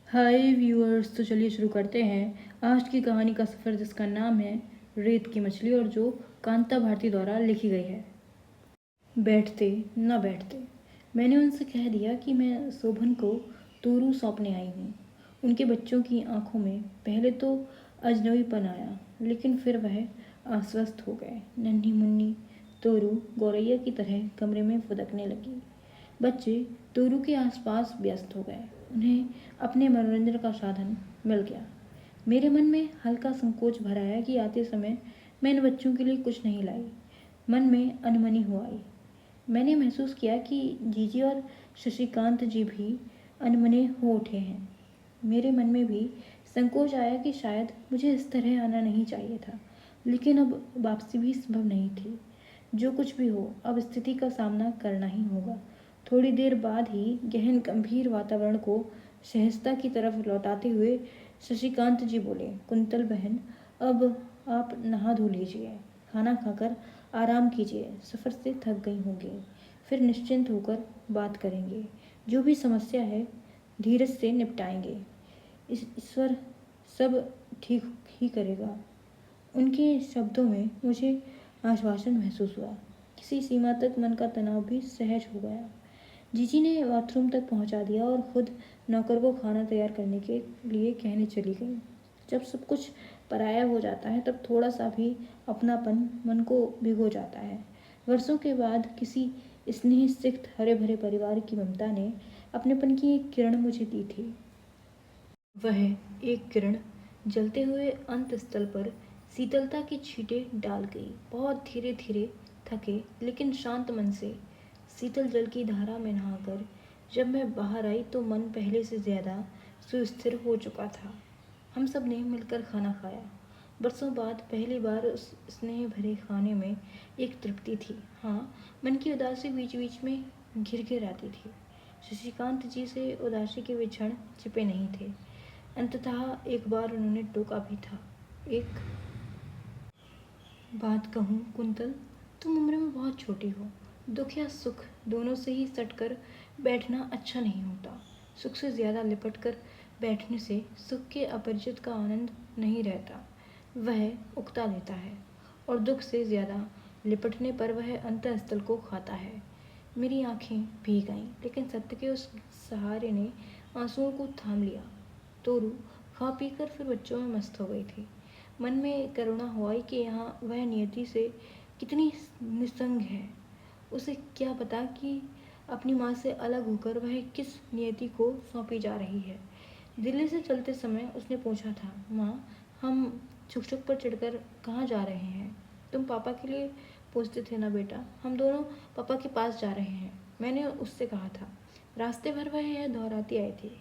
हाय viewers, तो चलिए शुरू करते हैं आज की कहानी का सफ़र, जिसका नाम है रेत की मछली और जो कांता भारती द्वारा लिखी गई है। बैठते न बैठते। मैंने उनसे कह दिया कि मैं शोभन को तोरू सौंपने आई हूँ। उनके बच्चों की आंखों में पहले तो अजनबीपन आया, लेकिन फिर वह आश्वस्त हो गए। नन्ही मुन्नी तोरू गौरैया की तरह कमरे में फुदकने लगी। बच्चे तोरू के आसपास व्यस्त हो गए। उन्हें अपने मनोरंजन का साधन मिल गया। मेरे मन में हल्का संकोच भर आया कि आते समय मैं इन बच्चों के लिए कुछ नहीं लाई। मन में अनमनी हो आई। मैंने महसूस किया कि जीजी और शशिकांत जी भी अनमने हो उठे हैं। मेरे मन में भी संकोच आया कि शायद मुझे इस तरह आना नहीं चाहिए था, लेकिन अब वापसी भी संभव नहीं थी। जो कुछ भी हो, अब स्थिति का सामना करना ही होगा। थोड़ी देर बाद ही गहन गंभीर वातावरण को सहजता की तरफ लौटाते हुए शशिकांत जी बोले, कुंतल बहन, अब आप नहा धो लीजिए, खाना खाकर आराम कीजिए। सफ़र से थक गई होंगी, फिर निश्चिंत होकर बात करेंगे। जो भी समस्या है धीरज से निपटाएंगे। ईश्वर सब ठीक ही करेगा। उनके शब्दों में मुझे आश्वासन महसूस हुआ। किसी सीमा तक मन का तनाव भी सहज हो गया। जीजी ने बाथरूम तक पहुंचा दिया और खुद नौकर को खाना तैयार करने के लिए कहने चली गई। जब सब कुछ पराया हो जाता है तब थोड़ा सा भी अपनापन मन को भिगो जाता है। वर्षों के बाद किसी स्नेह सिक्त हरे भरे परिवार की ममता ने अपनेपन की एक किरण मुझे दी थी। वह एक किरण जलते हुए अंत स्थल पर शीतलता की छींटें डाल गई। बहुत धीरे धीरे, थके लेकिन शांत मन से शीतल जल की धारा में नहाकर जब मैं बाहर आई तो मन पहले से ज़्यादा सुस्थिर हो चुका था। हम सब ने मिलकर खाना खाया। बरसों बाद पहली बार उस स्नेह भरे खाने में एक तृप्ति थी। हाँ, मन की उदासी बीच बीच में घिर घिर आती थी। शशिकांत जी से उदासी के वे क्षण छिपे नहीं थे। अंततः एक बार उन्होंने टोका भी था। एक बात कहूँ कुंतल, तुम उम्र में बहुत छोटी हो। दुख या सुख दोनों से ही सटकर बैठना अच्छा नहीं होता। सुख से ज़्यादा लिपट कर बैठने से सुख के अपरिचित का आनंद नहीं रहता, वह उकता देता है, और दुख से ज़्यादा लिपटने पर वह अंतःस्थल को खाता है। मेरी आंखें भीग आईं, लेकिन सत्य के उस सहारे ने आंसुओं को थाम लिया। तोरू खा पीकर फिर बच्चों में मस्त हो गई थी। मन में करुणा हुई कि यहाँ वह नियति से कितनी निस्संग है। उसे क्या पता कि अपनी माँ से अलग होकर वह किस नियति को सौंपी जा रही है। दिल्ली से चलते समय उसने पूछा था, माँ, हम छुक छुक पर चढ़कर कहाँ जा रहे हैं? तुम पापा के लिए पूछते थे ना बेटा, हम दोनों पापा के पास जा रहे हैं, मैंने उससे कहा था। रास्ते भर वह यह दोहराती आई थी,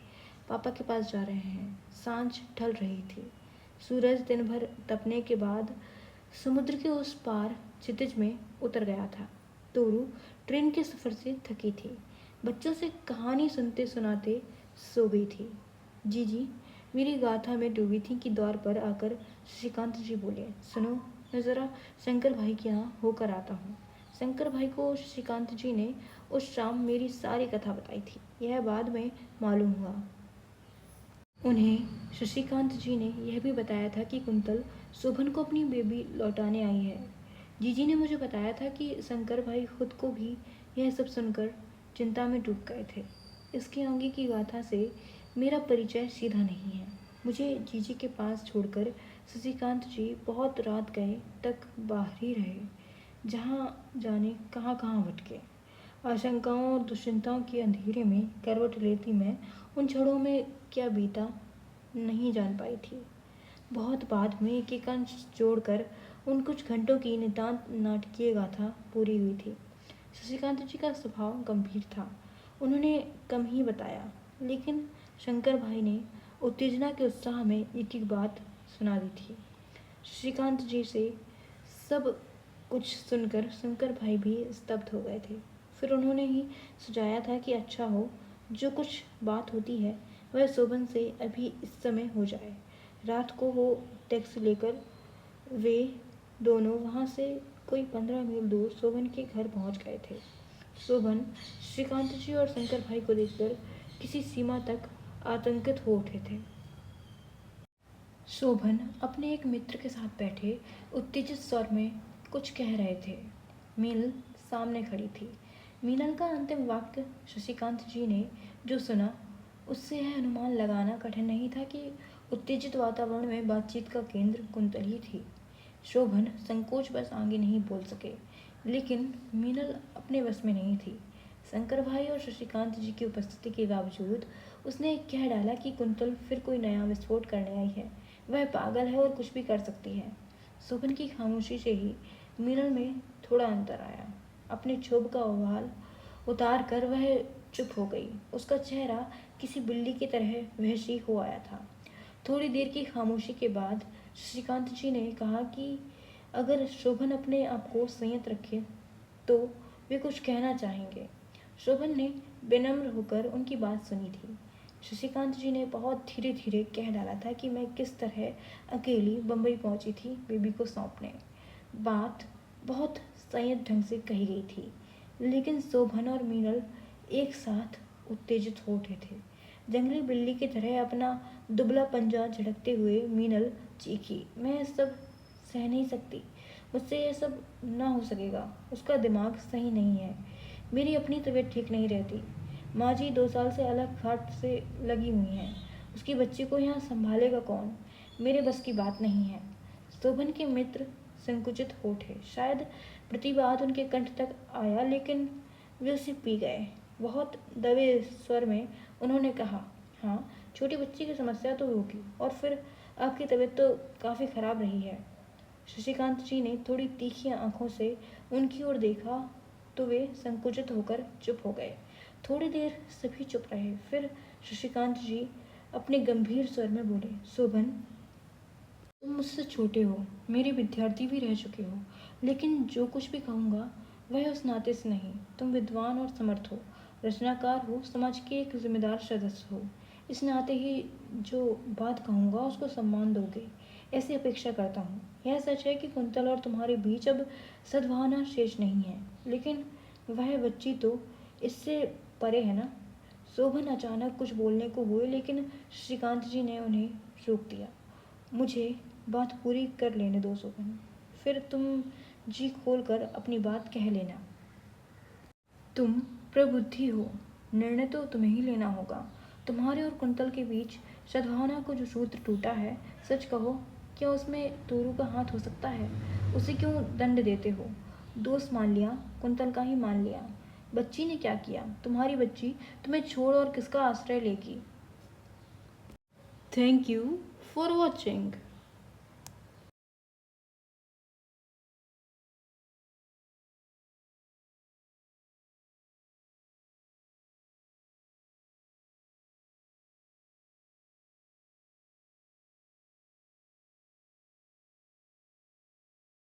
पापा के पास जा रहे हैं। सांझ ढल रही थी। सूरज दिन भर तपने के बाद समुद्र के उस पार क्षितिज में उतर गया था। तोरू ट्रेन के सफ़र से थकी थी। बच्चों से कहानी सुनते सुनाते सो गई थी। जीजी मेरी गाथा में डूबी थी कि द्वार पर आकर शशिकांत जी बोले, सुनो, मैं ज़रा शंकर भाई के यहाँ होकर आता हूँ। शंकर भाई को शशिकांत जी ने उस शाम मेरी सारी कथा बताई थी। यह बाद में मालूम हुआ। उन्हें शशिकांत जी ने यह भी बताया था कि कुंतल शोभन को अपनी बेबी लौटाने आई है। जीजी ने मुझे बताया था कि शंकर भाई खुद को भी यह सब सुनकर चिंता में डूब गए थे। इसके आगे की गाथा से मेरा परिचय सीधा नहीं है। मुझे जीजी के पास छोड़कर शशिकांत जी बहुत रात गए तक बाहर ही रहे, जहाँ जाने कहाँ कहाँ भटके। आशंकाओं और दुश्चिंताओं के अंधेरे में करवट लेती मैं उन क्षणों में क्या बीता नहीं जान पाई थी। बहुत बाद में एक एक अंश जोड़कर उन कुछ घंटों की नितांत नाटकीय गाथा पूरी हुई थी। शशिकांत जी का स्वभाव गंभीर था। उन्होंने कम ही बताया, लेकिन शंकर भाई ने उत्तेजना के उत्साह में एक एक बात सुना दी थी। शशिकांत जी से सब कुछ सुनकर शंकर भाई भी स्तब्ध हो गए थे। फिर उन्होंने ही सुझाया था कि अच्छा हो, जो कुछ बात होती है वह शोभन से अभी इस समय हो जाए। रात को वो टैक्सी लेकर वे दोनों वहाँ से कोई 15 मील दूर शोभन के घर पहुँच गए थे। शोभन श्रीकांत जी और शंकर भाई को देखकर किसी सीमा तक आतंकित हो उठे थे। शोभन अपने एक मित्र के साथ बैठे उत्तेजित स्वर में कुछ कह रहे थे। मीनल सामने खड़ी थी। मीनल का अंतिम वाक्य शशिकांत जी ने जो सुना, उससे यह अनुमान लगाना कठिन नहीं था कि उत्तेजित वातावरण में बातचीत का केंद्र कुंतल ही थी। शोभन संकोच बस आगे नहीं बोल सके, लेकिन मीनल अपने बस में नहीं थी। शंकर भाई और शशिकांत जी की उपस्थिति के बावजूद उसने कह डाला कि कुंतल फिर कोई नया विस्फोट करने आई है। वह पागल है और कुछ भी कर सकती है। शोभन की खामोशी से ही मीनल में थोड़ा अंतर आया। अपने क्षोभ का उबाल उतार कर वह चुप हो गई। उसका चेहरा किसी बिल्ली की तरह वहशी हो आया था। थोड़ी देर की खामोशी के बाद शशिकांत जी ने कहा कि अगर शोभन अपने आप को संयत रखे तो वे कुछ कहना चाहेंगे। शोभन ने विनम्र होकर उनकी बात सुनी थी। शशिकांत जी ने बहुत धीरे धीरे कह डाला था कि मैं किस तरह अकेली बम्बई पहुंची थी बेबी को सौंपने। बात बहुत संयत ढंग से कही गई थी, लेकिन शोभन और मीनल एक साथ उत्तेजित हो उठे थे। जंगली बिल्ली की तरह अपना दुबला पंजा झटकते हुए मीनल चीखी, मैं यह सब सह नहीं सकती, मुझसे यह सब ना हो सकेगा। उसका दिमाग सही नहीं है। मेरी अपनी तबीयत ठीक नहीं रहती। माँ जी 2 साल से अलग खाट से लगी हुई हैं। उसकी बच्ची को यहाँ संभालेगा कौन? मेरे बस की बात नहीं है। शोभन के मित्र संकुचित हो उठे। शायद प्रतिवाद उनके कंठ तक आया, लेकिन वे उसे पी गए। बहुत दबे स्वर में उन्होंने कहा, हाँ, छोटी बच्ची की समस्या तो होगी, और फिर आपकी तबीयत तो काफ़ी खराब रही है। शशिकांत जी ने थोड़ी तीखी आंखों से उनकी ओर देखा तो वे संकुचित होकर चुप हो गए। थोड़ी देर सभी चुप रहे। फिर शशिकांत जी अपने गंभीर स्वर में बोले, शोभन, तुम मुझसे छोटे हो, मेरे विद्यार्थी भी रह चुके हो, लेकिन जो कुछ भी कहूँगा वह उस नाते से नहीं। तुम विद्वान और समर्थ हो, रचनाकार हो, समाज के एक जिम्मेदार सदस्य हो। इस नाते ही जो बात कहूँगा उसको सम्मान दोगे, ऐसी अपेक्षा करता हूँ। यह सच है कि कुंतल और तुम्हारे बीच अब सद्भावना शेष नहीं है, लेकिन वह बच्ची तो इससे परे है ना। शोभन अचानक कुछ बोलने को हुए, लेकिन श्रीकांत जी ने उन्हें रोक दिया। मुझे बात पूरी कर लेने दो शोभन, फिर तुम जी खोल कर अपनी बात कह लेना। तुम प्रबुद्धि हो, निर्णय तो तुम्हें ही लेना होगा। तुम्हारे और कुंतल के बीच सद्भावना को जो सूत्र टूटा है, सच कहो, क्या उसमें तोरू का हाथ हो सकता है? उसे क्यों दंड देते हो? दोष मान लिया, कुंतल का ही मान लिया। बच्ची ने क्या किया? तुम्हारी बच्ची तुम्हें छोड़ और किसका आश्रय लेगी? Thank you for watching.